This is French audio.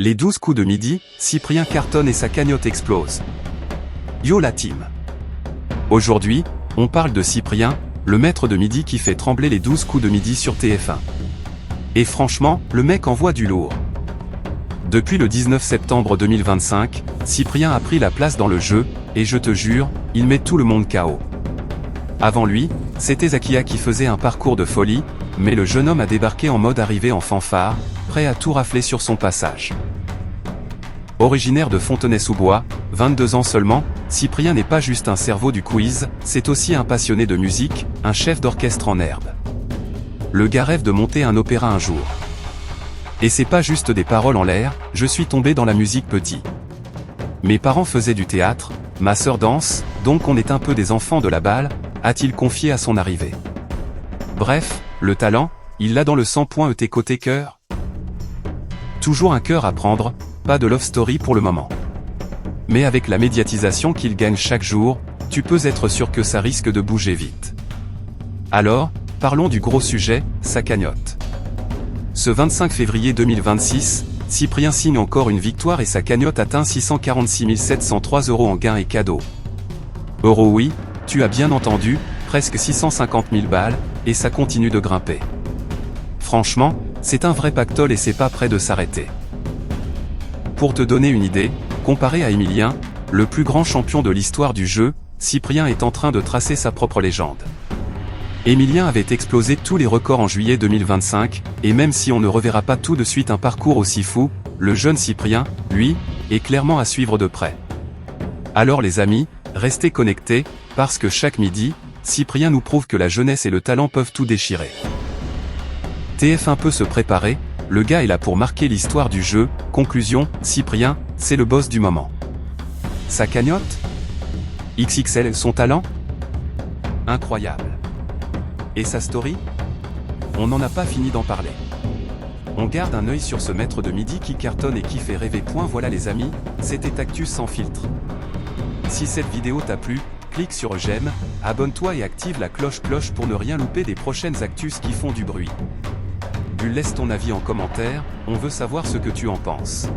Les 12 coups de midi, Cyprien cartonne et sa cagnotte explose. Yo la team. Aujourd'hui, on parle de Cyprien, le maître de midi qui fait trembler les 12 coups de midi sur TF1. Et franchement, le mec envoie du lourd. Depuis le 19 septembre 2025, Cyprien a pris la place dans le jeu, et je te jure, il met tout le monde KO. Avant lui, c'était Zakia qui faisait un parcours de folie, mais le jeune homme a débarqué en mode arrivé en fanfare, prêt à tout rafler sur son passage. Originaire de Fontenay-sous-Bois, 22 ans seulement, Cyprien n'est pas juste un cerveau du quiz, c'est aussi un passionné de musique, un chef d'orchestre en herbe. Le gars rêve de monter un opéra un jour. Et c'est pas juste des paroles en l'air, je suis tombé dans la musique petit. Mes parents faisaient du théâtre, ma sœur danse, donc on est un peu des enfants de la balle, a-t-il confié à son arrivée. Bref, le talent, il l'a dans le sang. ET côté cœur. Toujours un cœur à prendre, pas de love story pour le moment. Mais avec la médiatisation qu'il gagne chaque jour, tu peux être sûr que ça risque de bouger vite. Alors, parlons du gros sujet, sa cagnotte. Ce 25 février 2026, Cyprien signe encore une victoire et sa cagnotte atteint 646 703 € en gains et cadeaux. Euros oui, tu as bien entendu, presque 650 000 balles, et ça continue de grimper. Franchement, c'est un vrai pactole et c'est pas près de s'arrêter. Pour te donner une idée, comparé à Emilien, le plus grand champion de l'histoire du jeu, Cyprien est en train de tracer sa propre légende. Emilien avait explosé tous les records en juillet 2025, et même si on ne reverra pas tout de suite un parcours aussi fou, le jeune Cyprien, lui, est clairement à suivre de près. Alors les amis, restez connectés, parce que chaque midi, Cyprien nous prouve que la jeunesse et le talent peuvent tout déchirer. TF1 peut se préparer, le gars est là pour marquer l'histoire du jeu. Conclusion, Cyprien, c'est le boss du moment. Sa cagnotte XXL, son talent incroyable. Et sa story? On n'en a pas fini d'en parler. On garde un œil sur ce maître de midi qui cartonne et qui fait rêver. Voilà les amis, c'était Actus sans filtre. Si cette vidéo t'a plu, clique sur j'aime, abonne-toi et active la cloche pour ne rien louper des prochaines actus qui font du bruit. Laisse ton avis en commentaire, on veut savoir ce que tu en penses.